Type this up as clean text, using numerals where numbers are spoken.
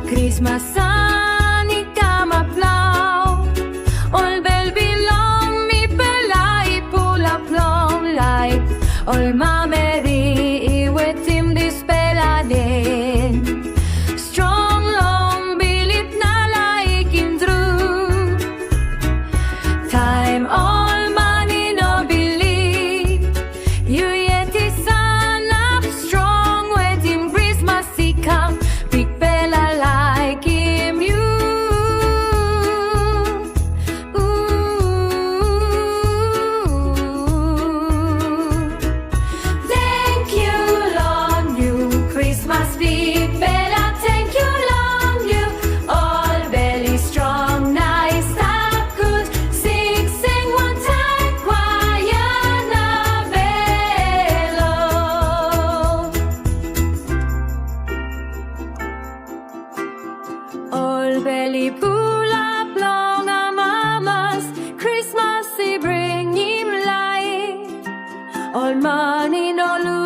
Krismasan ikamaplau. All bell belong mi pelai pula plom light. All mameri iwetim dispeladin. Strong long bilit na laikin true. Time all money no believe. You yet is up strong with him Christmas he come. Big bella like him you. Thank you long you Christmas big bella. Thank you long you. All belly strong nice up good. Sing sing one time choir na bello. All belly pull up long a mamas. Christmas he bring him light. All money no lose.